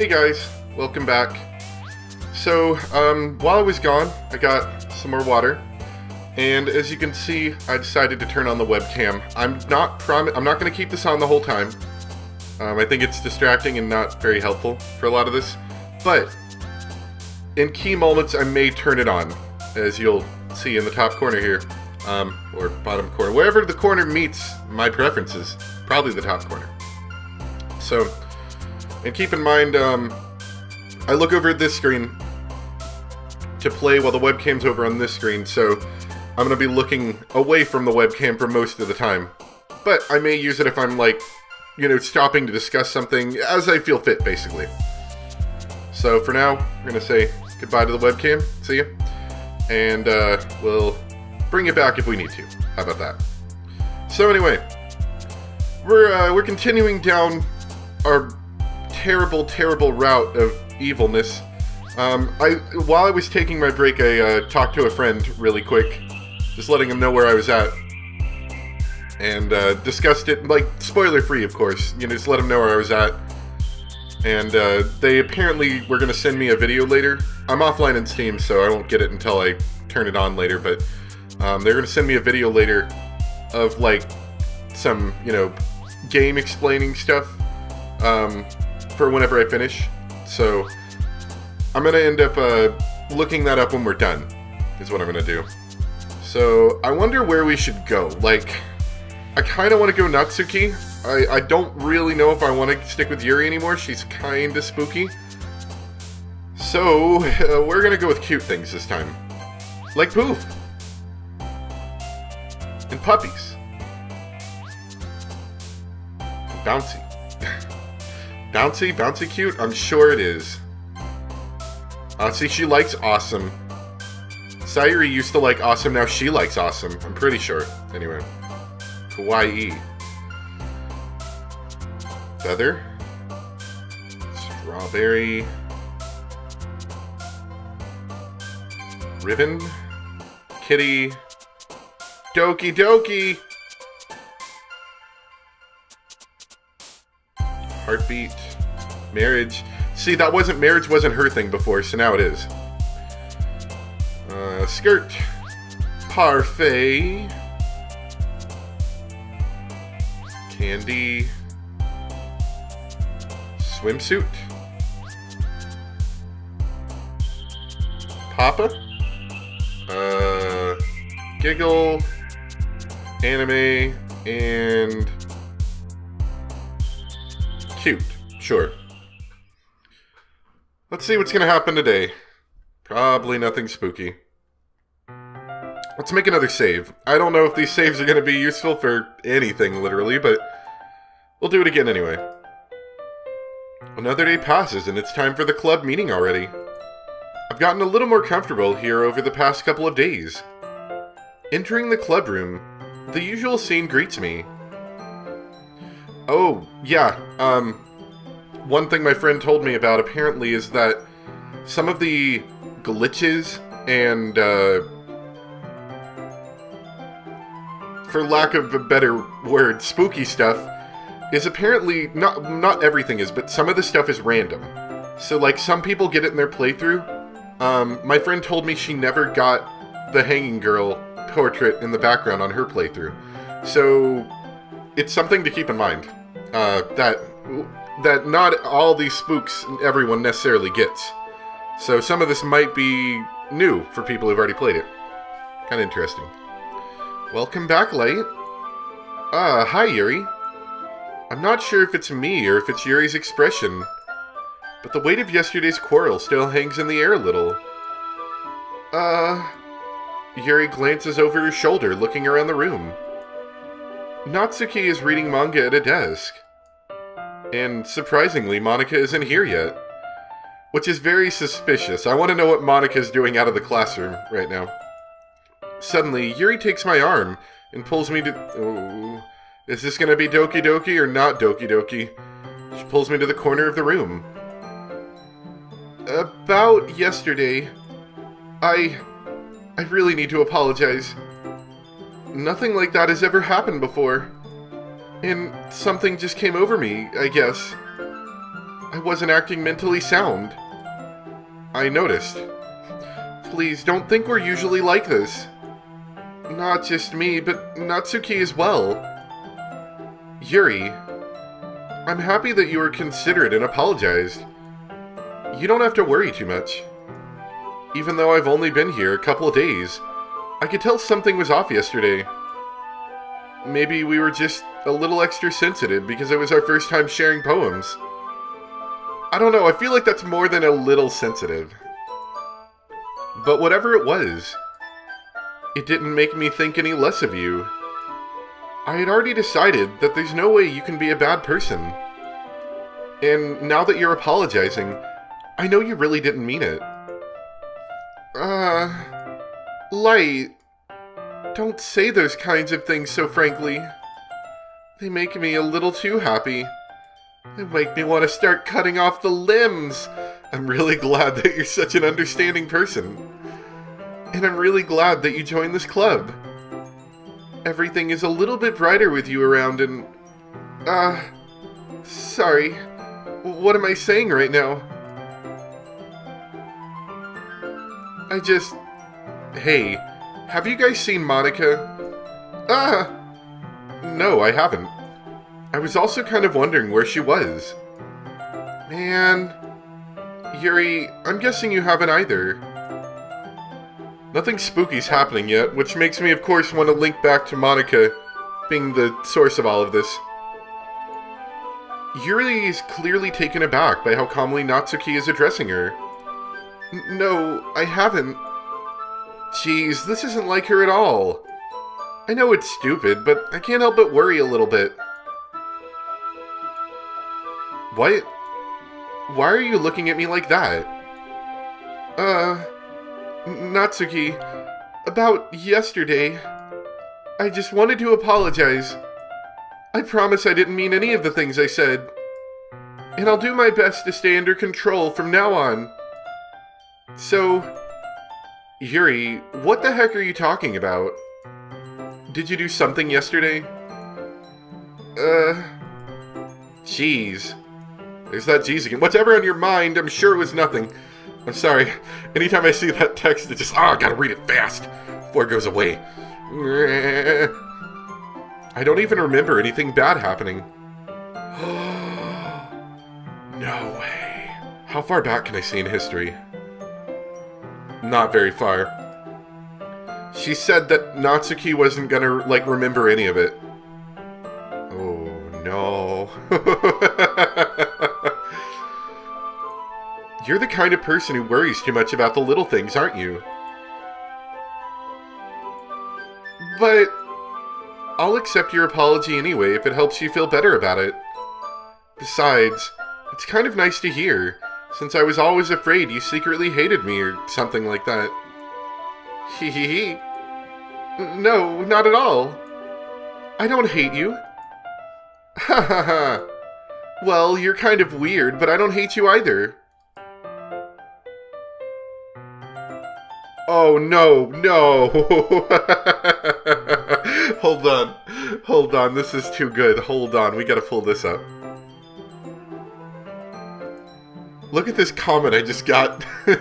Hey guys, welcome back. So, while I was gone, I got some more water, and as you can see, I decided to turn on the webcam. I'm not going to keep this on the whole time. I think it's distracting and not very helpful for a lot of this, but in key moments, I may turn it on, as you'll see in the top corner here, or bottom corner, wherever the corner meets my preferences, probably the top corner. So, and keep in mind, I look over at this screen to play while the webcam's over on this screen, so I'm going to be looking away from the webcam for most of the time. But I may use it if I'm, like, stopping to discuss something as I feel fit, basically. So for now, I'm going to say goodbye to the webcam. See ya. And we'll bring it back if we need to. How about that? So anyway, we're continuing down our terrible route of evilness. While I was taking my break, I talked to a friend really quick, just letting him know where I was at, and discussed it, like, spoiler-free, of course, just let him know where I was at, and they apparently were going to send me a video later. I'm offline in Steam, so I won't get it until I turn it on later, but they're going to send me a video later of, like, some, game explaining stuff, for whenever I finish. So I'm going to end up looking that up when we're done, is what I'm going to do. So I wonder where we should go. Like, I kind of want to go Natsuki. I don't really know if I want to stick with Yuri anymore. She's kind of spooky. So we're going to go with cute things this time. Like Poof. And puppies. Bouncy. Bouncy cute? I'm sure it is. See, she likes awesome. Sayuri used to like awesome, now she likes awesome. I'm pretty sure. Anyway. Kawaii. Feather. Strawberry. Ribbon. Kitty. Doki Doki! Heartbeat. Marriage. See, marriage wasn't her thing before, so now it is. Skirt. Parfait. Candy. Swimsuit. Papa. Giggle. Anime. And cute. Sure. Let's see what's going to happen today. Probably nothing spooky. Let's make another save. I don't know if these saves are going to be useful for anything, literally, but we'll do it again anyway. Another day passes, and it's time for the club meeting already. I've gotten a little more comfortable here over the past couple of days. Entering the club room, the usual scene greets me. Oh, yeah, one thing my friend told me about apparently is that some of the glitches and, for lack of a better word, spooky stuff is apparently, not everything is, but some of the stuff is random. So, like, some people get it in their playthrough. My friend told me she never got the hanging girl portrait in the background on her playthrough. So, it's something to keep in mind, that not all these spooks everyone necessarily gets. So some of this might be new for people who've already played it. Kind of interesting. Welcome back, Light. Hi, Yuri. I'm not sure if it's me or if it's Yuri's expression, but the weight of yesterday's quarrel still hangs in the air a little. Yuri glances over her shoulder, looking around the room. Natsuki is reading manga at a desk. And surprisingly, Monika isn't here yet. Which is very suspicious. I want to know what Monika's doing out of the classroom right now. Suddenly, Yuri takes my arm and pulls me to... Oh, is this going to be Doki Doki or not Doki Doki? She pulls me to the corner of the room. About yesterday, I really need to apologize. Nothing like that has ever happened before. And something just came over me, I guess. I wasn't acting mentally sound. I noticed. Please, don't think we're usually like this. Not just me, but Natsuki as well. Yuri, I'm happy that you were considerate and apologized. You don't have to worry too much. Even though I've only been here a couple of days, I could tell something was off yesterday. Maybe we were just a little extra sensitive because it was our first time sharing poems. I don't know, I feel like that's more than a little sensitive. But whatever it was, it didn't make me think any less of you. I had already decided that there's no way you can be a bad person. And now that you're apologizing, I know you really didn't mean it. Light, don't say those kinds of things so frankly. They make me a little too happy. They make me want to start cutting off the limbs. I'm really glad that you're such an understanding person. And I'm really glad that you joined this club. Everything is a little bit brighter with you around and... sorry. What am I saying right now? Hey, have you guys seen Monica? No, I haven't. I was also kind of wondering where she was. Man... Yuri, I'm guessing you haven't either. Nothing spooky's happening yet, which makes me of course want to link back to Monica being the source of all of this. Yuri is clearly taken aback by how calmly Natsuki is addressing her. No, I haven't. Jeez, this isn't like her at all. I know it's stupid, but I can't help but worry a little bit. What? Why are you looking at me like that? Natsuki, about yesterday, I just wanted to apologize. I promise I didn't mean any of the things I said. And I'll do my best to stay under control from now on. So, Yuri, what the heck are you talking about? Did you do something yesterday? Jeez. There's that G's again. Whatever on your mind, I'm sure it was nothing. I'm sorry. Anytime I see that text, it just, I gotta read it fast before it goes away. I don't even remember anything bad happening. No way. How far back can I see in history? Not very far. She said that Natsuki wasn't gonna, remember any of it. Oh, no. You're the kind of person who worries too much about the little things, aren't you? But I'll accept your apology anyway if it helps you feel better about it. Besides, it's kind of nice to hear, since I was always afraid you secretly hated me or something like that. Hee hee hee. No, not at all. I don't hate you. Ha ha ha. Well, you're kind of weird, but I don't hate you either. Oh, no, no. Hold on, this is too good. Hold on, we gotta pull this up. Look at this comment I just got. How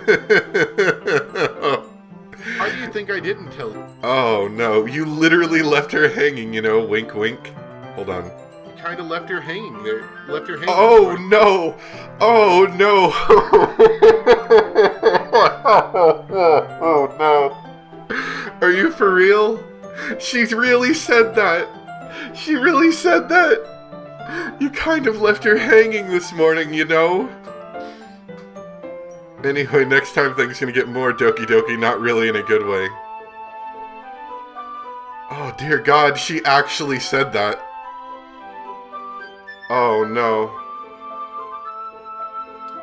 do you think I didn't tell you? Oh, no, you literally left her hanging, wink wink. Hold on. You kinda left her hanging there. Oh, no! Oh, no! Oh, no. Are you for real? She's really said that. She really said that. You kind of left her hanging this morning, Anyway, next time things gonna get more Doki Doki, not really in a good way. Oh, dear God, she actually said that. Oh, no.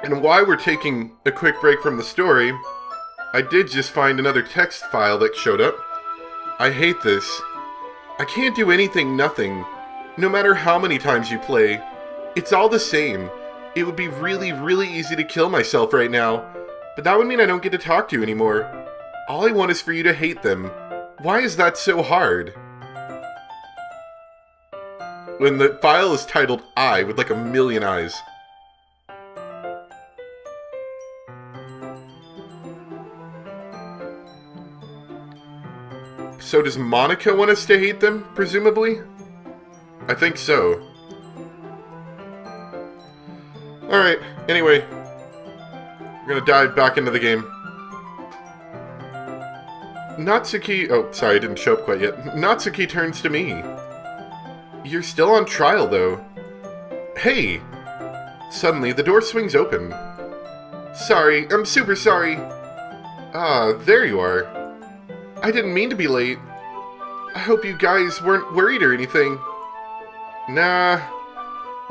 And while we're taking a quick break from the story, I did just find another text file that showed up. I hate this. I can't do anything, nothing. No matter how many times you play. It's all the same. It would be really, really easy to kill myself right now. But that would mean I don't get to talk to you anymore. All I want is for you to hate them. Why is that so hard? When the file is titled I with like a million eyes. So does Monica want us to hate them, presumably? I think so. Alright, anyway. We're gonna dive back into the game. Natsuki... Oh, sorry, I didn't show up quite yet. Natsuki turns to me. You're still on trial, though. Hey! Suddenly, the door swings open. Sorry, I'm super sorry. Ah, there you are. I didn't mean to be late. I hope you guys weren't worried or anything. Nah.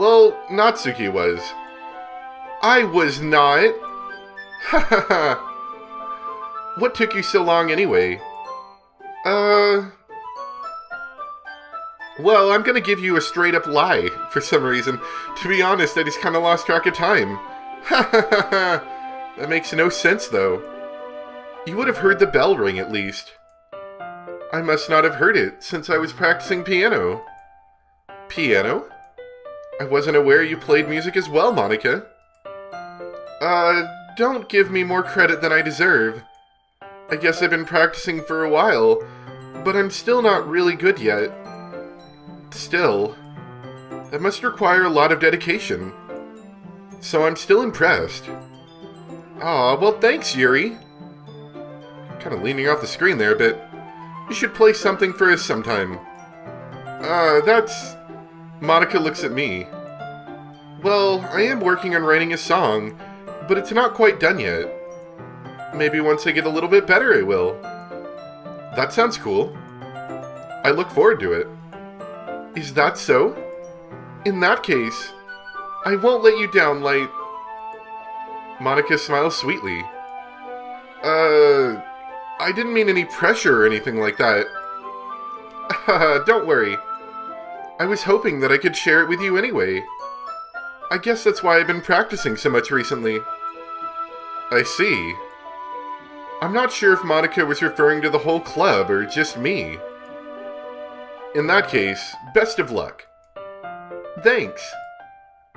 Well, Natsuki was. I was not. Ha ha ha. What took you so long anyway? Well, I'm gonna give you a straight-up lie, for some reason. To be honest, I just kinda lost track of time. Ha ha ha ha! That makes no sense, though. You would have heard the bell ring, at least. I must not have heard it, since I was practicing piano. Piano? I wasn't aware you played music as well, Monica. Don't give me more credit than I deserve. I guess I've been practicing for a while, but I'm still not really good yet. Still, that must require a lot of dedication. So I'm still impressed. Aw, well thanks, Yuri. Kind of leaning off the screen there a bit. You should play something for us sometime. That's... Monica looks at me. Well, I am working on writing a song, but it's not quite done yet. Maybe once I get a little bit better I will. That sounds cool. I look forward to it. Is that so? In that case, I won't let you down, Light. Monica smiles sweetly. I didn't mean any pressure or anything like that. Don't worry. I was hoping that I could share it with you anyway. I guess that's why I've been practicing so much recently. I see. I'm not sure if Monica was referring to the whole club or just me. In that case, best of luck. Thanks.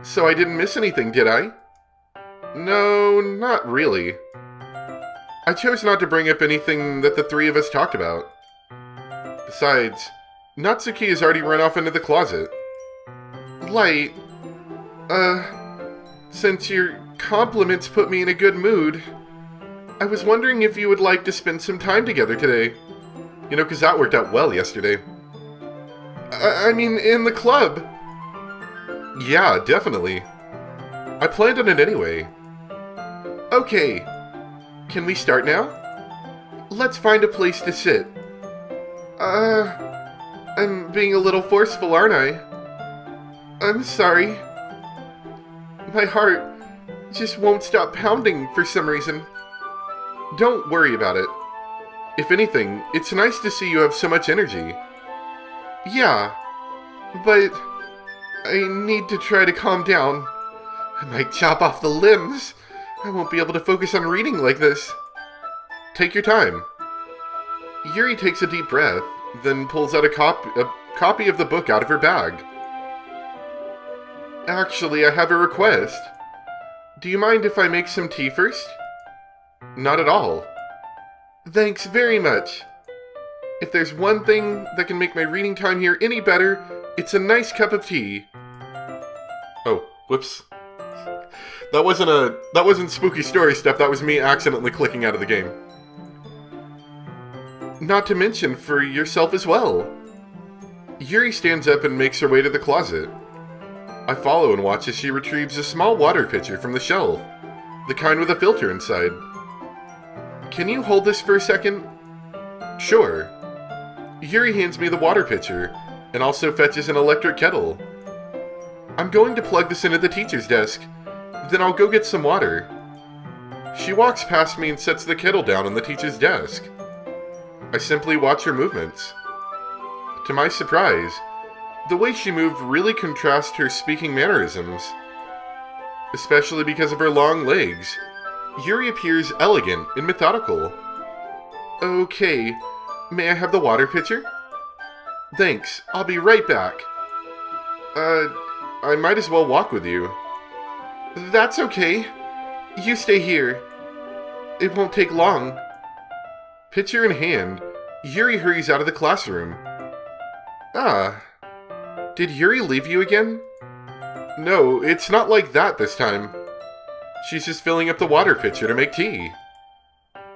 So I didn't miss anything, did I? No, not really. I chose not to bring up anything that the three of us talked about. Besides, Natsuki has already run off into the closet. Light, since your compliments put me in a good mood, I was wondering if you would like to spend some time together today. You know, because that worked out well yesterday. I mean, in the club. Yeah, definitely. I planned on it anyway. Okay. Can we start now? Let's find a place to sit. I'm being a little forceful, aren't I? I'm sorry. My heart just won't stop pounding for some reason. Don't worry about it. If anything, it's nice to see you have so much energy. Yeah, but I need to try to calm down. I might chop off the limbs. I won't be able to focus on reading like this. Take your time. Yuri takes a deep breath, then pulls out a copy of the book out of her bag. Actually, I have a request. Do you mind if I make some tea first? Not at all. Thanks very much. If there's one thing that can make my reading time here any better, it's a nice cup of tea. Oh, whoops. That wasn't spooky story stuff, that was me accidentally clicking out of the game. Not to mention for yourself as well. Yuri stands up and makes her way to the closet. I follow and watch as she retrieves a small water pitcher from the shelf, the kind with a filter inside. Can you hold this for a second? Sure. Yuri hands me the water pitcher, and also fetches an electric kettle. I'm going to plug this into the teacher's desk, then I'll go get some water. She walks past me and sets the kettle down on the teacher's desk. I simply watch her movements. To my surprise, the way she moved really contrasts her speaking mannerisms. Especially because of her long legs, Yuri appears elegant and methodical. Okay, may I have the water pitcher? Thanks, I'll be right back. I might as well walk with you. That's okay. You stay here. It won't take long. Pitcher in hand, Yuri hurries out of the classroom. Ah, did Yuri leave you again? No, it's not like that this time. She's just filling up the water pitcher to make tea.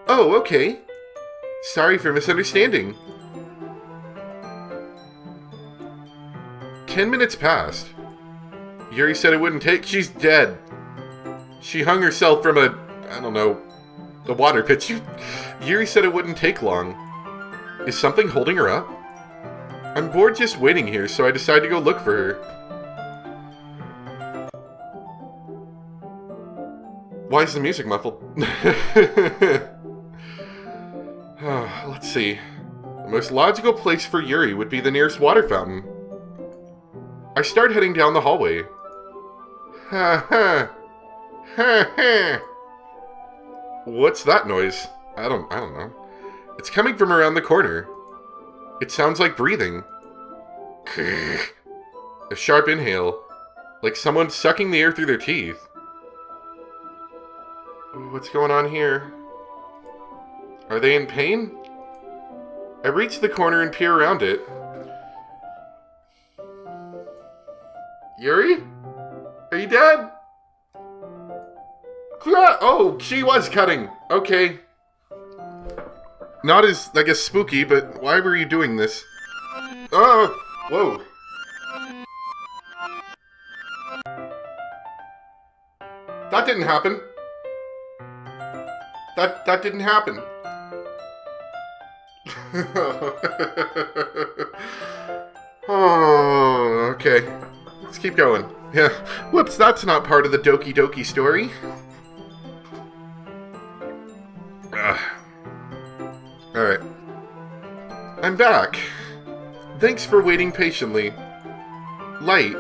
Oh, okay. Sorry for misunderstanding. 10 minutes passed. Yuri said it wouldn't take. She's dead. She hung herself from a, I don't know, the water pitcher. Yuri said it wouldn't take long. Is something holding her up? I'm bored just waiting here, so I decided to go look for her. Why is the music muffled? Let's see. The most logical place for Yuri would be the nearest water fountain. I start heading down the hallway. Ha ha. Ha ha. What's that noise? I don't know. It's coming from around the corner. It sounds like breathing. A sharp inhale, like someone sucking the air through their teeth. What's going on here? Are they in pain? I reach the corner and peer around it. Yuri? Are you dead? Oh, she was cutting. Okay. Not as, I guess, spooky, but why were you doing this? Oh, whoa. That didn't happen. That didn't happen. Oh, okay. Let's keep going. Yeah. Whoops, that's not part of the Doki Doki story. Alright. I'm back. Thanks for waiting patiently. Light,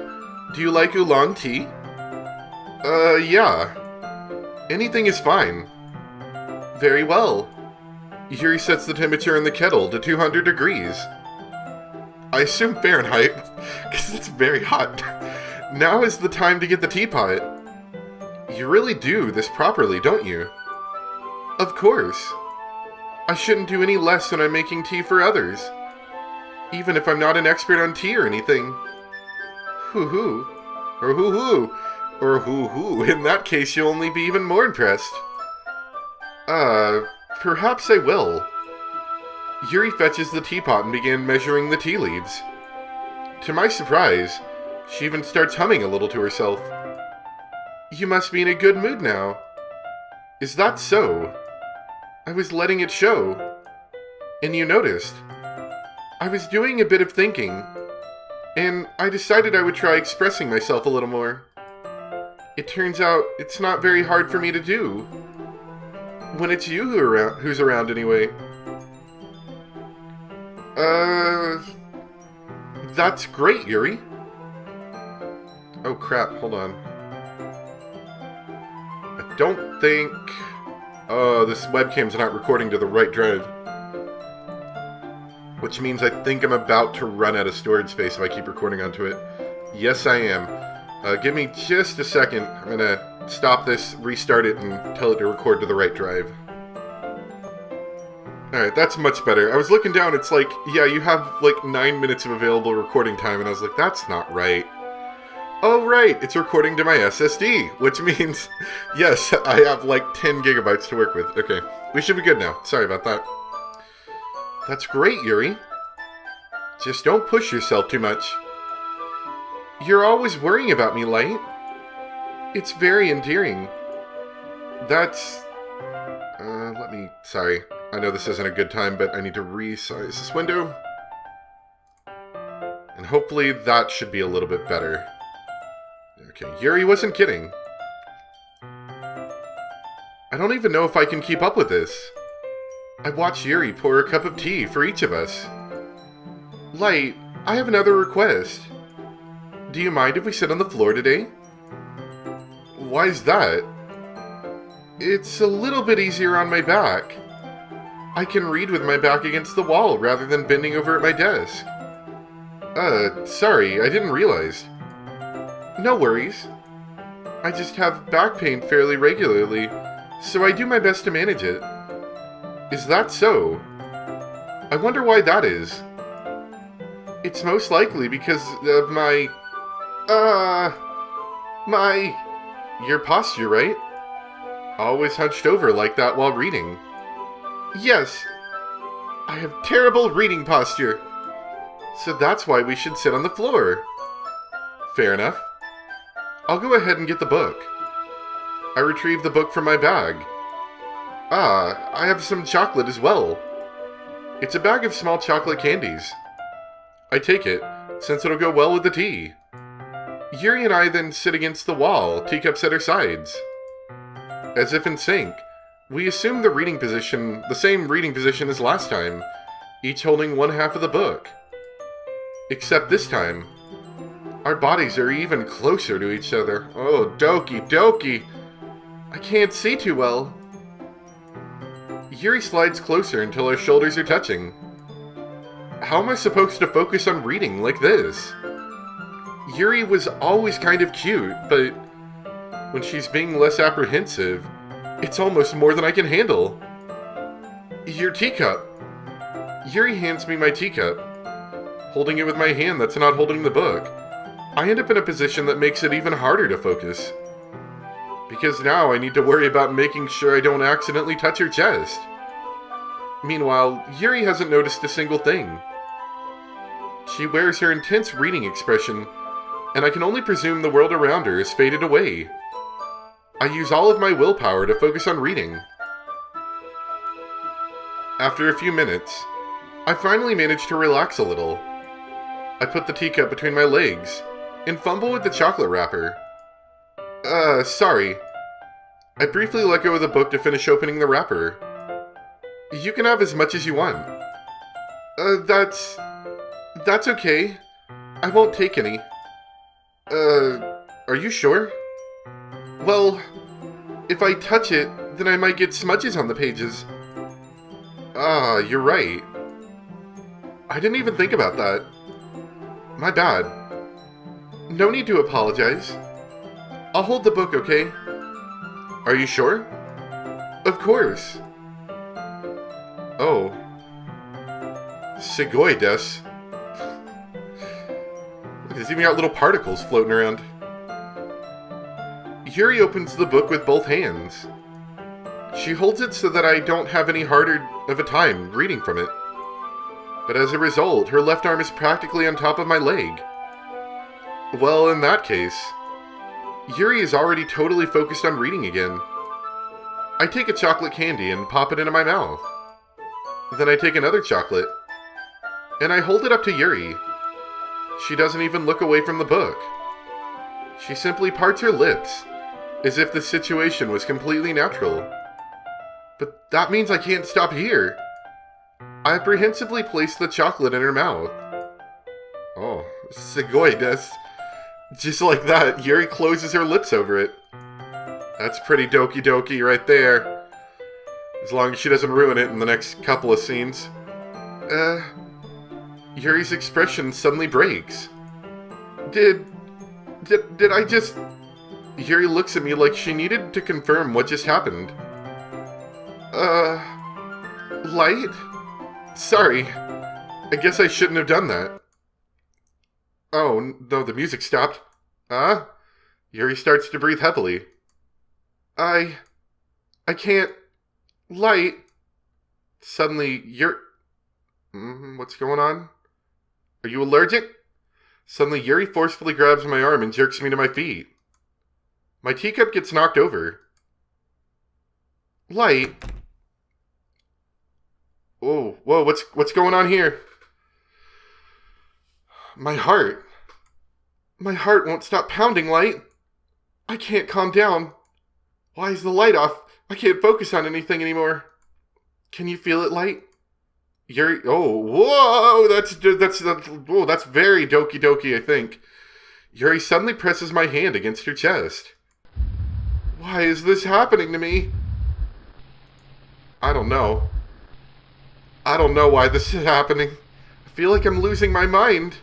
do you like oolong tea? Yeah. Anything is fine. Very well. Yuri sets the temperature in the kettle to 200 degrees. I assume Fahrenheit, because it's very hot. Now is the time to get the teapot. You really do this properly, don't you? Of course. I shouldn't do any less when I'm making tea for others. Even if I'm not an expert on tea or anything. Hoo-hoo. Or hoo-hoo. Or hoo-hoo. In that case, you'll only be even more impressed. Perhaps I will. Yuri fetches the teapot and began measuring the tea leaves. To my surprise, she even starts humming a little to herself. You must be in a good mood now. Is that so? I was letting it show. And you noticed. I was doing a bit of thinking, and I decided I would try expressing myself a little more. It turns out it's not very hard for me to do. When it's you who's around anyway. That's great, Yuri. Oh crap, hold on. I don't think... Oh, this webcam's not recording to the right drive. Which means I think I'm about to run out of storage space if I keep recording onto it. Yes, I am. Give me just a second. I'm gonna stop this, restart it, and tell it to record to the right drive. Alright, that's much better. I was looking down, it's like, yeah, you have like 9 minutes of available recording time, and I was like, that's not right. Oh, right, it's recording to my SSD, which means, yes, I have like 10 gigabytes to work with. Okay, we should be good now. Sorry about that. That's great, Yuri. Just don't push yourself too much. You're always worrying about me, Light. It's very endearing. That's... Sorry. I know this isn't a good time, but I need to resize this window. And hopefully that should be a little bit better. Okay, Yuri wasn't kidding. I don't even know if I can keep up with this. I watched Yuri pour a cup of tea for each of us. Light, I have another request. Do you mind if we sit on the floor today? Why's that? It's a little bit easier on my back. I can read with my back against the wall rather than bending over at my desk. Sorry, I didn't realize. No worries. I just have back pain fairly regularly, so I do my best to manage it. Is that so? I wonder why that is. It's most likely because of your posture, right? Always hunched over like that while reading. Yes, I have terrible reading posture. So that's why we should sit on the floor. Fair enough. I'll go ahead and get the book. I retrieve the book from my bag. Ah, I have some chocolate as well. It's a bag of small chocolate candies. I take it, since it'll go well with the tea. Yuri and I then sit against the wall, teacups at our sides. As if in sync, we assume the same reading position as last time, each holding one half of the book. Except this time, our bodies are even closer to each other. Oh, Doki Doki! I can't see too well. Yuri slides closer until our shoulders are touching. How am I supposed to focus on reading like this? Yuri was always kind of cute, but when she's being less apprehensive, it's almost more than I can handle. Your teacup. Yuri hands me my teacup. Holding it with my hand that's not holding the book, I end up in a position that makes it even harder to focus. Because now I need to worry about making sure I don't accidentally touch her chest. Meanwhile, Yuri hasn't noticed a single thing. She wears her intense reading expression, and I can only presume the world around her has faded away. I use all of my willpower to focus on reading. After a few minutes, I finally manage to relax a little. I put the teacup between my legs and fumble with the chocolate wrapper. Sorry. I briefly let go of the book to finish opening the wrapper. You can have as much as you want. That's okay. I won't take any. Are you sure? Well, if I touch it, then I might get smudges on the pages. Ah, you're right. I didn't even think about that. My bad. No need to apologize. I'll hold the book, okay? Are you sure? Of course. Oh. Sugoi desu. There's even got little particles floating around. Yuri opens the book with both hands. She holds it so that I don't have any harder of a time reading from it. But as a result, her left arm is practically on top of my leg. Well, in that case, Yuri is already totally focused on reading again. I take a chocolate candy and pop it into my mouth. Then I take another chocolate, and I hold it up to Yuri. She doesn't even look away from the book. She simply parts her lips, as if the situation was completely natural. But that means I can't stop here. I apprehensively place the chocolate in her mouth. Oh, sugoi desu. Just like that, Yuri closes her lips over it. That's pretty Doki Doki right there. As long as she doesn't ruin it in the next couple of scenes. Yuri's expression suddenly breaks. Did I just... Yuri looks at me like she needed to confirm what just happened. Light? Sorry. I guess I shouldn't have done that. Oh, no, the music stopped. Yuri starts to breathe heavily. I can't... Light... Suddenly, what's going on? Are you allergic? Suddenly, Yuri forcefully grabs my arm and jerks me to my feet. My teacup gets knocked over. Light... Oh, whoa, what's going on here? My heart won't stop pounding, Light. I can't calm down. Why is the light off? I can't focus on anything anymore. Can you feel it, Light? Yuri, whoa, that's very Doki Doki, I think. Yuri suddenly presses my hand against her chest. Why is this happening to me? I don't know. I don't know why this is happening. I feel like I'm losing my mind.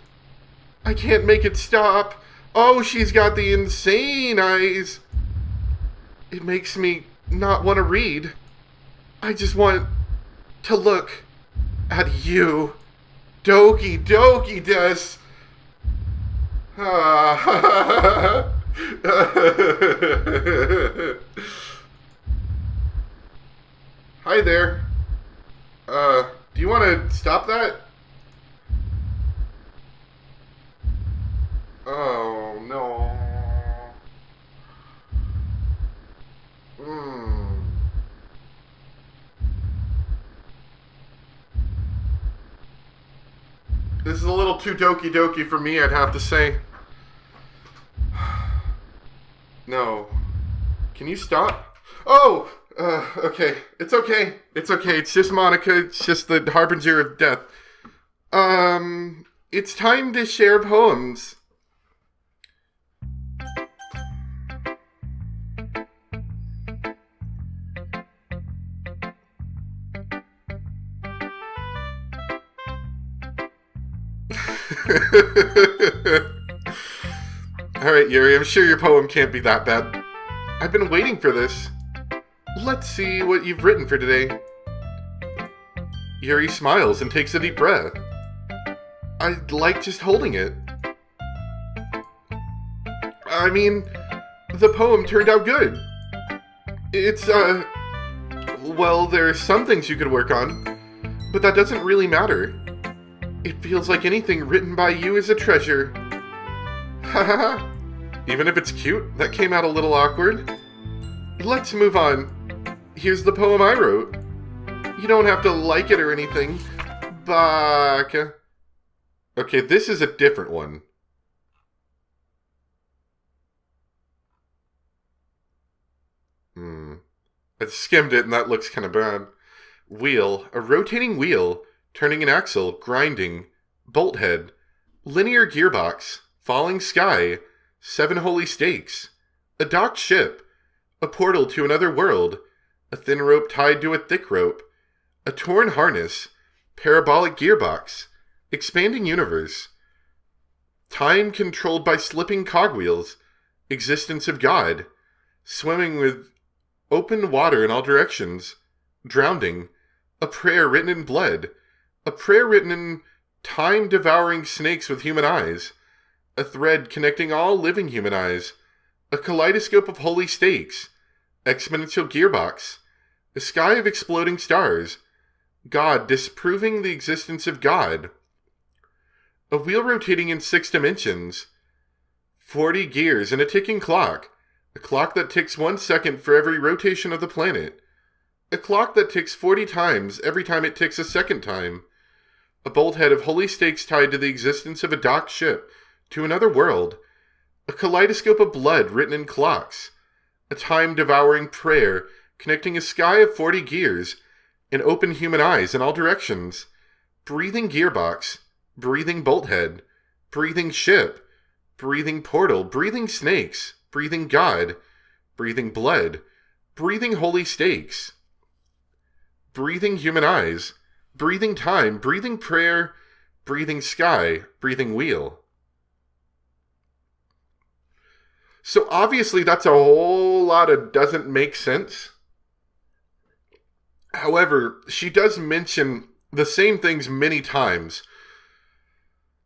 I can't make it stop. Oh, she's got the insane eyes. It makes me not want to read. I just want to look. at you. Doki Doki des. Hi there. Do you want to stop that? Oh, no. This is a little too Doki Doki for me, I'd have to say. No. Can you stop? Oh! Okay. It's okay. It's okay. It's just Monica. It's just the harbinger of death. It's time to share poems. Alright, Yuri, I'm sure your poem can't be that bad. I've been waiting for this. Let's see what you've written for today. Yuri smiles and takes a deep breath. I like just holding it. I mean, the poem turned out good. It's, well, there are some things you could work on, but that doesn't really matter. It feels like anything written by you is a treasure. Haha. Even if it's cute, that came out a little awkward. Let's move on. Here's the poem I wrote. You don't have to like it or anything. Baka. Okay, this is a different one. I skimmed it and that looks kind of bad. Wheel. A rotating wheel. Turning an axle. Grinding. Bolt head. Linear gearbox. Falling sky. 7 holy stakes. A docked ship. A portal to another world. A thin rope tied to a thick rope. A torn harness. Parabolic gearbox. Expanding universe. Time controlled by slipping cogwheels. Existence of God. Swimming with open water in all directions. Drowning. A prayer written in blood. A prayer written in time-devouring snakes with human eyes. A thread connecting all living human eyes. A kaleidoscope of holy stakes. Exponential gearbox. A sky of exploding stars. God disproving the existence of God. A wheel rotating in 6 dimensions. 40 gears and a ticking clock. A clock that ticks 1 second for every rotation of the planet. A clock that ticks 40 times every time it ticks a second time. A bolt head of holy stakes tied to the existence of a docked ship to another world. A kaleidoscope of blood written in clocks. A time-devouring prayer connecting a sky of 40 gears and open human eyes in all directions. Breathing gearbox. Breathing bolt head. Breathing ship. Breathing portal. Breathing snakes. Breathing God. Breathing blood. Breathing holy stakes. Breathing human eyes. Breathing time. Breathing prayer. Breathing sky. Breathing wheel. So obviously that's a whole lot of doesn't make sense. However, she does mention the same things many times.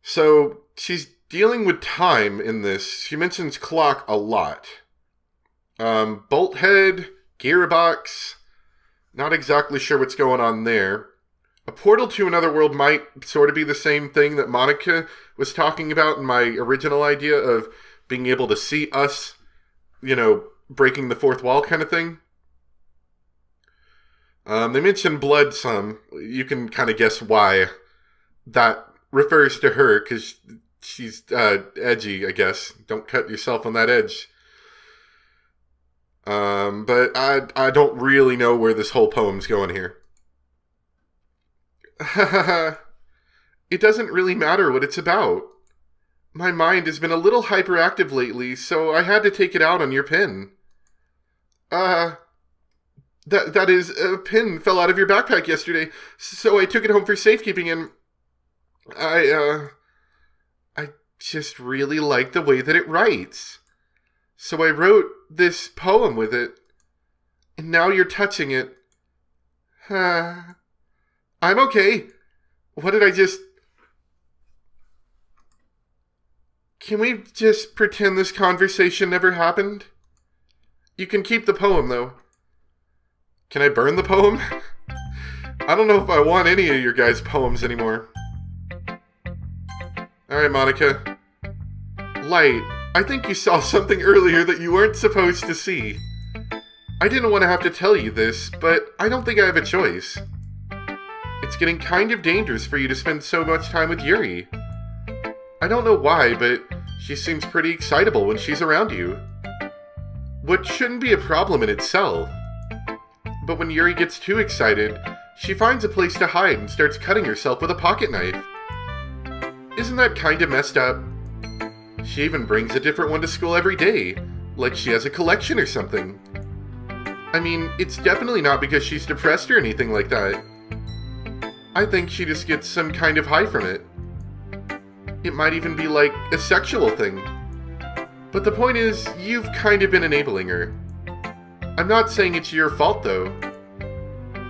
So she's dealing with time in this. She mentions clock a lot. Bolt head, gearbox. Not exactly sure what's going on there. A portal to another world might sort of be the same thing that Monica was talking about in my original idea of being able to see us, breaking the fourth wall kind of thing. They mentioned blood some. You can kind of guess why that refers to her, because she's edgy, I guess. Don't cut yourself on that edge. But I don't really know where this whole poem's going here. It doesn't really matter what it's about. My mind has been a little hyperactive lately, so I had to take it out on your pen. That is, a pin fell out of your backpack yesterday, so I took it home for safekeeping, and I just really like the way that it writes. So I wrote this poem with it, and now you're touching it. I'm okay. What did I just... Can we just pretend this conversation never happened? You can keep the poem, though. Can I burn the poem? I don't know if I want any of your guys' poems anymore. Alright, Monica. Light, I think you saw something earlier that you weren't supposed to see. I didn't want to have to tell you this, but I don't think I have a choice. It's getting kind of dangerous for you to spend so much time with Yuri. I don't know why, but she seems pretty excitable when she's around you. What shouldn't be a problem in itself. But when Yuri gets too excited, she finds a place to hide and starts cutting herself with a pocket knife. Isn't that kind of messed up? She even brings a different one to school every day, like she has a collection or something. I mean, it's definitely not because she's depressed or anything like that. I think she just gets some kind of high from it. It might even be like a sexual thing. But the point is, you've kind of been enabling her. I'm not saying it's your fault though.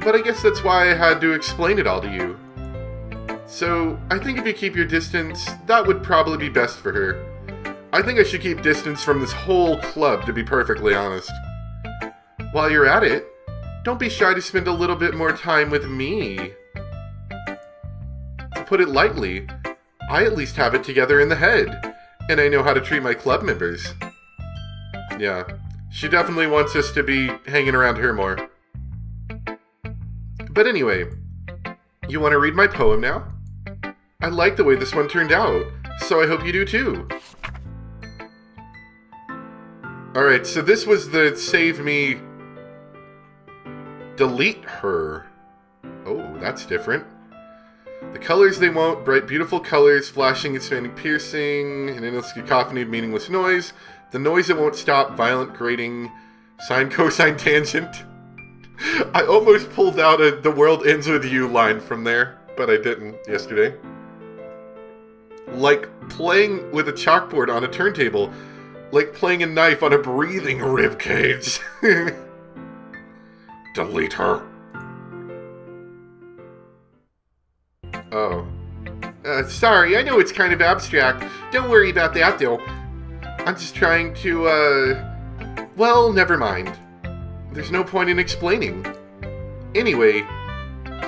But I guess that's why I had to explain it all to you. So, I think if you keep your distance, that would probably be best for her. I think I should keep distance from this whole club, to be perfectly honest. While you're at it, don't be shy to spend a little bit more time with me. To put it lightly, I at least have it together in the head, and I know how to treat my club members. Yeah, she definitely wants us to be hanging around her more. But anyway, you want to read my poem now? I like the way this one turned out, so I hope you do too. Alright, so this was the save me... delete her. Oh, that's different. The colors they won't, bright beautiful colors, flashing, expanding, piercing, an endless cacophony of meaningless noise. The noise that won't stop, violent, grating, sine, cosine, tangent. I almost pulled out a "the world ends with you" line from there, but I didn't yesterday. Like playing with a chalkboard on a turntable, like playing a knife on a breathing ribcage. Delete her. Oh. Sorry, I know it's kind of abstract. Don't worry about that, though. I'm just trying to, well, never mind. There's no point in explaining. Anyway,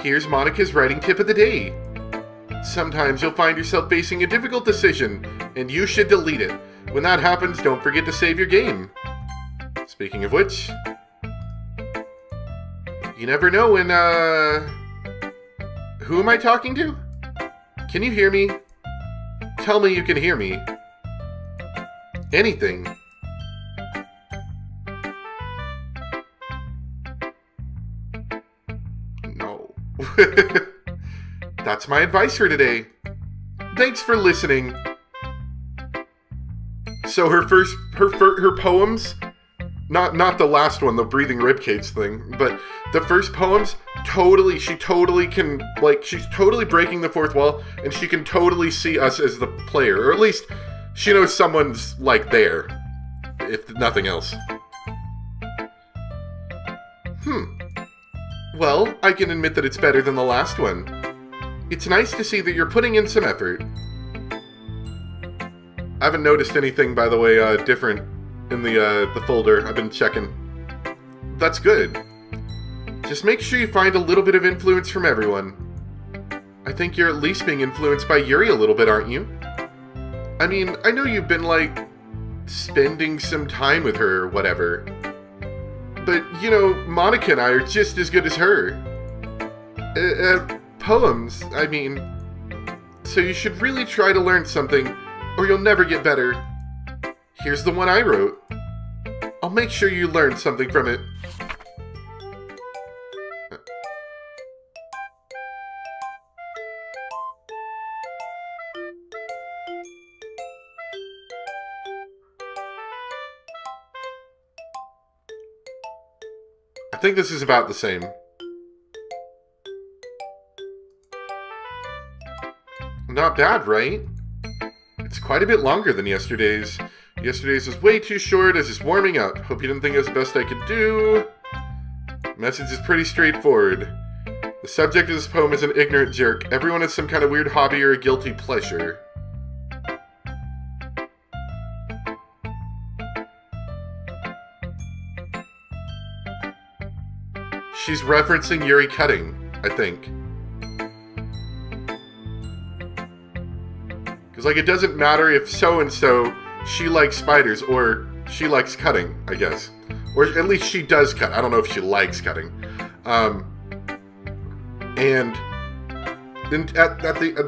here's Monica's writing tip of the day. Sometimes you'll find yourself facing a difficult decision, and you should delete it. When that happens, don't forget to save your game. Speaking of which, you never know when, who am I talking to? Can you hear me? Tell me you can hear me. Anything. No. That's my advice for today. Thanks for listening. So her poems, not the last one, the breathing ribcage thing, but the first poems, she totally can, like, she's totally breaking the fourth wall, and she can totally see us as the player, or at least she knows someone's, like, there, if nothing else. Well, I can admit that it's better than the last one. It's nice to see that you're putting in some effort. I haven't noticed anything, by the way, different in the folder. I've been checking. That's good. Just make sure you find a little bit of influence from everyone. I think you're at least being influenced by Yuri a little bit, aren't you? I mean, I know you've been, like, spending some time with her or whatever. But, you know, Monica and I are just as good as her. Poems, I mean. So you should really try to learn something, or you'll never get better. Here's the one I wrote. I'll make sure you learn something from it. I think this is about the same. Not bad, right? It's quite a bit longer than yesterday's. Yesterday's was way too short. I was just warming up. Hope you didn't think it was the best I could do. Message is pretty straightforward. The subject of this poem is an ignorant jerk. Everyone has some kind of weird hobby or a guilty pleasure. She's referencing Yuri cutting, I think. Because, like, it doesn't matter if so-and-so, she likes spiders, or she likes cutting, I guess. Or at least she does cut. I don't know if she likes cutting. And at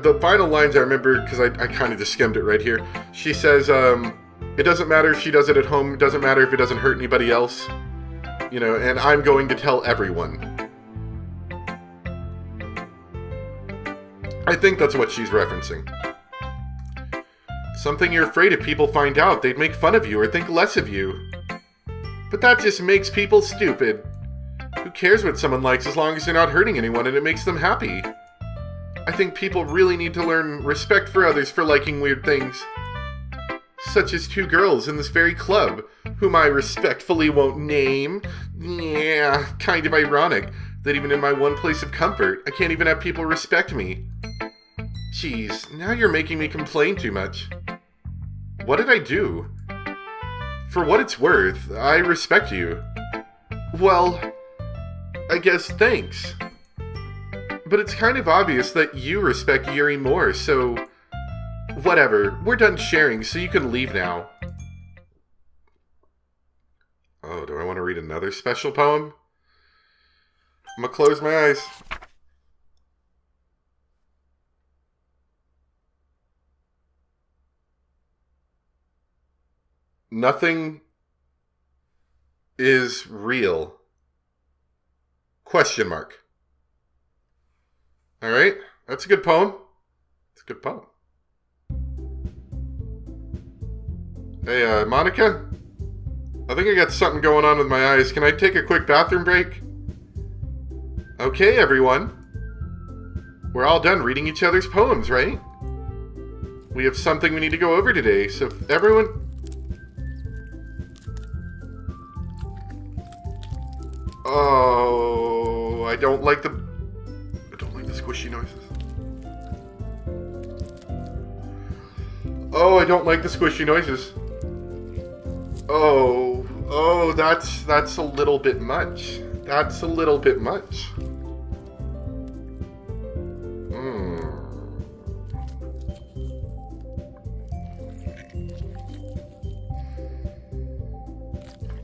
the final lines I remember, because I kind of just skimmed it right here. She says, it doesn't matter if she does it at home. It doesn't matter if it doesn't hurt anybody else. You know, and I'm going to tell everyone. I think that's what she's referencing. Something you're afraid if people find out, they'd make fun of you or think less of you. But that just makes people stupid. Who cares what someone likes as long as they're not hurting anyone and it makes them happy? I think people really need to learn respect for others for liking weird things. Such as two girls in this very club, whom I respectfully won't name. Yeah, kind of ironic that even in my one place of comfort, I can't even have people respect me. Jeez, now you're making me complain too much. What did I do? For what it's worth, I respect you. Well, I guess thanks. But it's kind of obvious that you respect Yuri more, so... Whatever, we're done sharing, so you can leave now. Oh, do I want to read another special poem? I'm gonna close my eyes. Nothing is real. Question mark. Alright, that's a good poem. It's a good poem. Hey, Monica? I think I got something going on with my eyes. Can I take a quick bathroom break? Okay, everyone. We're all done reading each other's poems, right? We have something we need to go over today, so if everyone... Oh, I don't like the squishy noises. Oh, I don't like the squishy noises. Oh, that's a little bit much. That's a little bit much.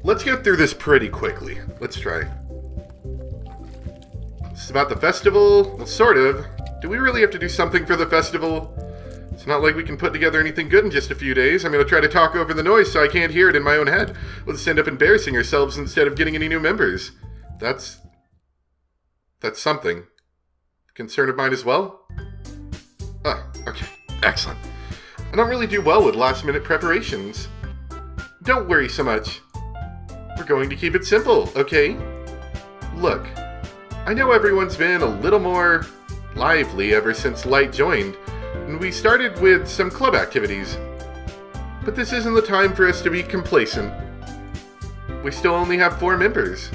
Let's get through this pretty quickly. Let's try. This is about the festival. Well, sort of. Do we really have to do something for the festival? It's not like we can put together anything good in just a few days. I'm going to try to talk over the noise so I can't hear it in my own head. We'll just end up embarrassing ourselves instead of getting any new members. That's something. Concern of mine as well? Oh, okay. Excellent. I don't really do well with last-minute preparations. Don't worry so much. We're going to keep it simple, okay? Look, I know everyone's been a little more lively ever since Light joined, and we started with some club activities. But this isn't the time for us to be complacent. We still only have 4 members.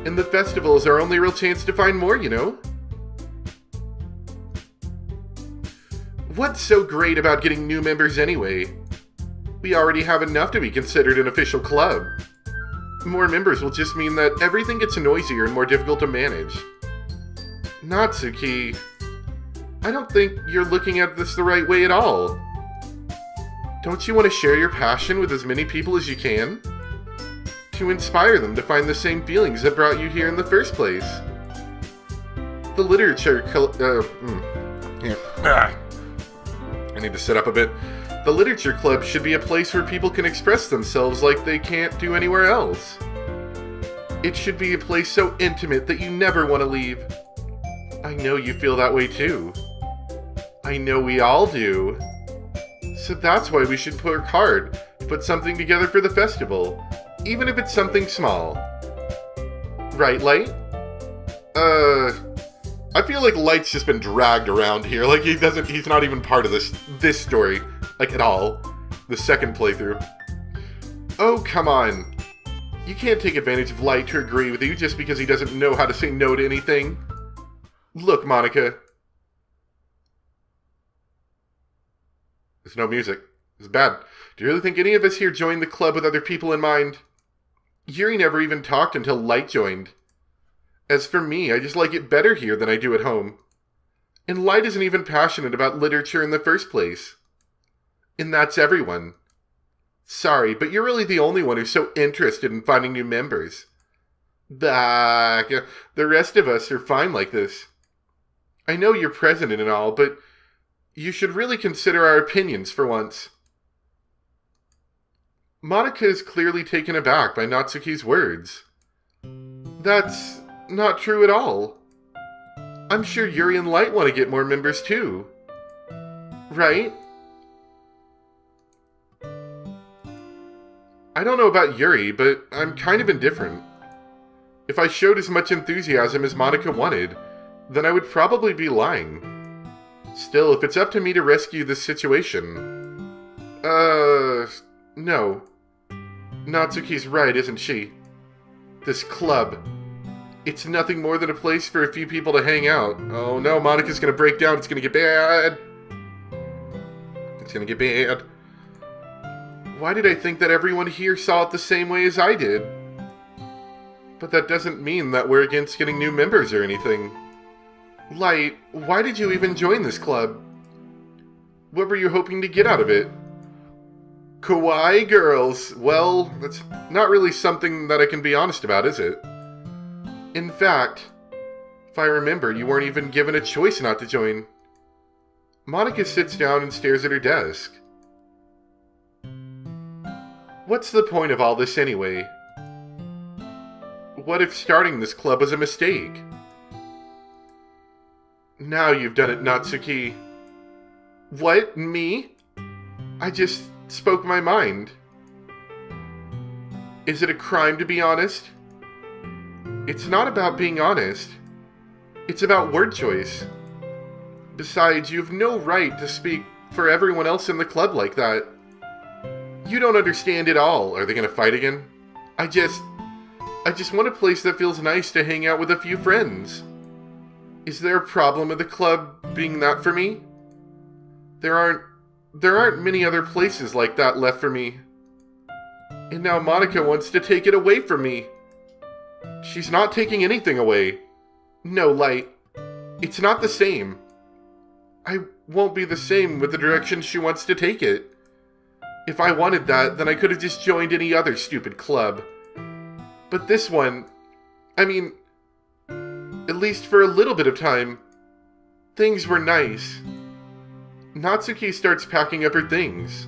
And the festival is our only real chance to find more, you know? What's so great about getting new members anyway? We already have enough to be considered an official club. More members will just mean that everything gets noisier and more difficult to manage. Natsuki, I don't think you're looking at this the right way at all. Don't you want to share your passion with as many people as you can? To inspire them to find the same feelings that brought you here in the first place. The literature I need to sit up a bit. The literature club should be a place where people can express themselves like they can't do anywhere else. It should be a place so intimate that you never want to leave. I know you feel that way too. I know we all do. So that's why we should work hard to put something together for the festival, even if it's something small. Right, Light? I feel like Light's just been dragged around here. Like he's not even part of this story. Like, at all. The second playthrough. Oh, come on. You can't take advantage of Light to agree with you just because he doesn't know how to say no to anything. Look, Monica. There's no music. It's bad. Do you really think any of us here joined the club with other people in mind? Yuri never even talked until Light joined. As for me, I just like it better here than I do at home. And Light isn't even passionate about literature in the first place. And that's everyone. Sorry, but you're really the only one who's so interested in finding new members. Bah, the rest of us are fine like this. I know you're president and all, but you should really consider our opinions for once. Monica is clearly taken aback by Natsuki's words. That's not true at all. I'm sure Yuri and Light want to get more members too. Right? I don't know about Yuri, but I'm kind of indifferent. If I showed as much enthusiasm as Monica wanted, then I would probably be lying. Still, if it's up to me to rescue this situation... no. Natsuki's right, isn't she? This club. It's nothing more than a place for a few people to hang out. Oh no, Monica's gonna break down. It's gonna get bad. It's gonna get bad. Why did I think that everyone here saw it the same way as I did? But that doesn't mean that we're against getting new members or anything. Light, why did you even join this club? What were you hoping to get out of it? Kawaii girls. Well, that's not really something that I can be honest about, is it? In fact, if I remember, you weren't even given a choice not to join. Monica sits down and stares at her desk. What's the point of all this anyway? What if starting this club was a mistake? Now you've done it, Natsuki. What? Me? I just spoke my mind. Is it a crime to be honest? It's not about being honest. It's about word choice. Besides, you have no right to speak for everyone else in the club like that. You don't understand at all. Are they gonna fight again? I just want a place that feels nice to hang out with a few friends. Is there a problem with the club being that for me? There aren't many other places like that left for me. And now Monica wants to take it away from me. She's not taking anything away. No, Light. It's not the same. I won't be the same with the direction she wants to take it. If I wanted that, then I could have just joined any other stupid club. But this one, I mean, at least for a little bit of time, things were nice. Natsuki starts packing up her things.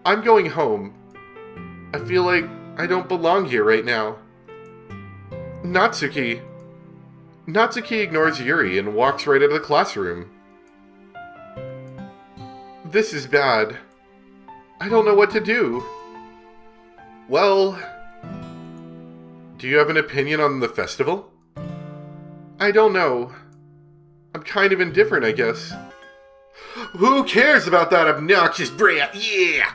I'm going home. I feel like I don't belong here right now. Natsuki. Natsuki ignores Yuri and walks right out of the classroom. This is bad. I don't know what to do. Well, do you have an opinion on the festival? I don't know. I'm kind of indifferent, I guess. Who cares about that obnoxious brat? Yeah!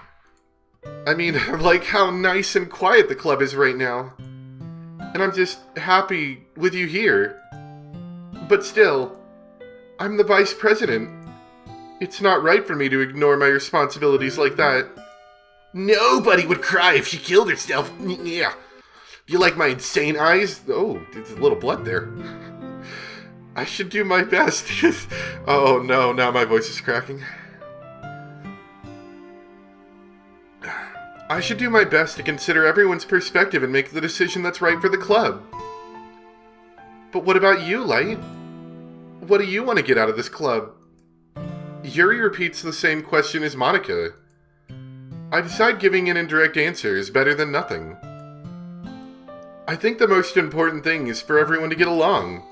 I mean, like how nice and quiet the club is right now. And I'm just happy with you here. But still, I'm the vice president. It's not right for me to ignore my responsibilities like that. Nobody would cry if she killed herself. Yeah. You like my insane eyes? Oh, there's a little blood there. I should do my best. Oh no, now my voice is cracking. I should do my best to consider everyone's perspective and make the decision that's right for the club. But what about you, Light? What do you want to get out of this club? Yuri repeats the same question as Monica. I decide giving an indirect answer is better than nothing. I think the most important thing is for everyone to get along.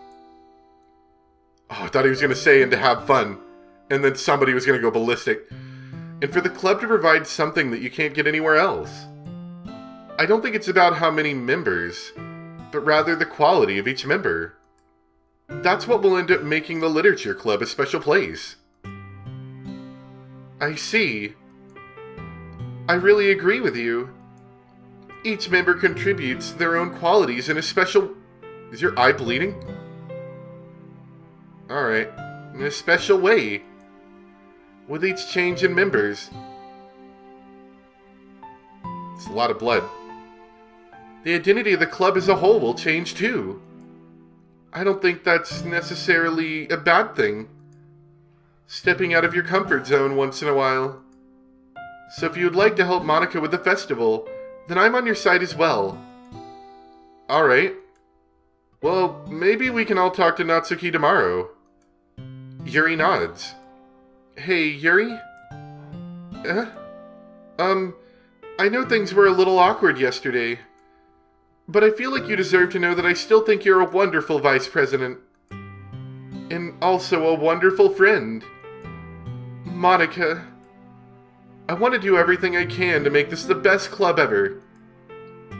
Oh, I thought he was going to say and to have fun. And then somebody was going to go ballistic. And for the club to provide something that you can't get anywhere else. I don't think it's about how many members, but rather the quality of each member. That's what will end up making the literature club a special place. I see. I really agree with you. Each member contributes their own qualities in a special... Is your eye bleeding? Alright. In a special way. With each change in members. It's a lot of blood. The identity of the club as a whole will change too. I don't think that's necessarily a bad thing. Stepping out of your comfort zone once in a while. So if you would like to help Monica with the festival, then I'm on your side as well. Alright. Well, maybe we can all talk to Natsuki tomorrow. Yuri nods. Hey, Yuri? I know things were a little awkward yesterday, but I feel like you deserve to know that I still think you're a wonderful vice president. And also a wonderful friend. Monica, I want to do everything I can to make this the best club ever.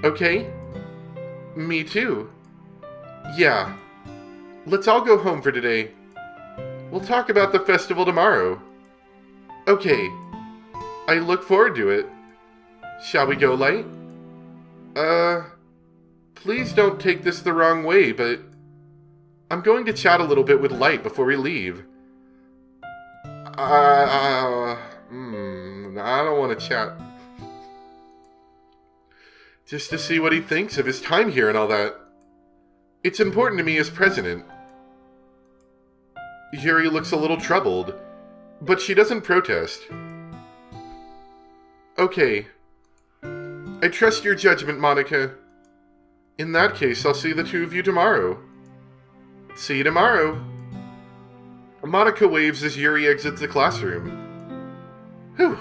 Okay? Me too. Yeah. Let's all go home for today. We'll talk about the festival tomorrow. Okay. I look forward to it. Shall we go, Light? Please don't take this the wrong way, but I'm going to chat a little bit with Light before we leave. I don't want to chat. Just to see what he thinks of his time here and all that. It's important to me as president. Yuri looks a little troubled, but she doesn't protest. Okay. I trust your judgment, Monica. In that case, I'll see the two of you tomorrow. See you tomorrow. Monica waves as Yuri exits the classroom. Whew.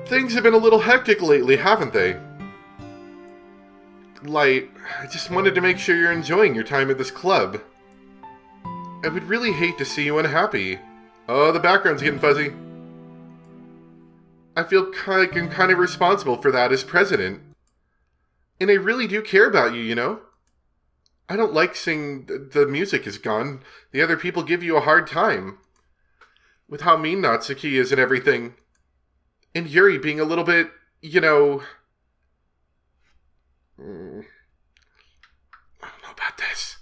Things have been a little hectic lately, haven't they? Light, I just wanted to make sure you're enjoying your time at this club. I would really hate to see you unhappy. Oh, the background's getting fuzzy. I feel like I'm kind of responsible for that as president. And I really do care about you, you know? I don't like seeing the music is gone. The other people give you a hard time. With how mean Natsuki is and everything. And Yuri being a little bit, you know... I don't know about this.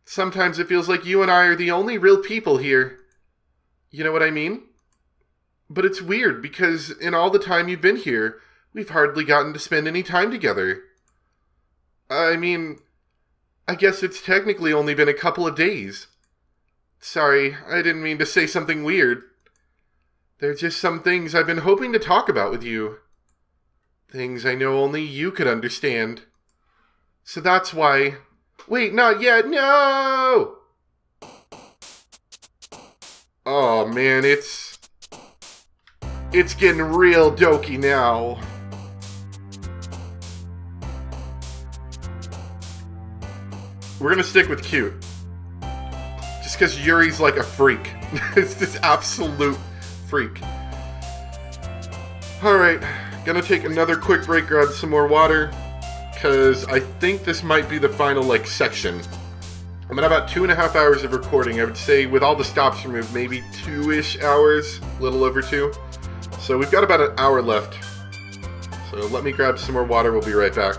Sometimes it feels like you and I are the only real people here. You know what I mean? But it's weird because in all the time you've been here, we've hardly gotten to spend any time together. I mean, I guess it's technically only been a couple of days. Sorry, I didn't mean to say something weird. There are just some things I've been hoping to talk about with you. Things I know only you could understand. So that's why... Wait, not yet, no! Oh man, it's getting real Doki now. We're gonna stick with cute. Just because Yuri's like a freak. It's this absolute freak. Alright, gonna take another quick break, grab some more water. Because I think this might be the final, like, section. I'm at about 2.5 hours of recording. I would say with all the stops removed, maybe 2-ish hours. A little over 2. So we've got about an hour left. So let me grab some more water. We'll be right back.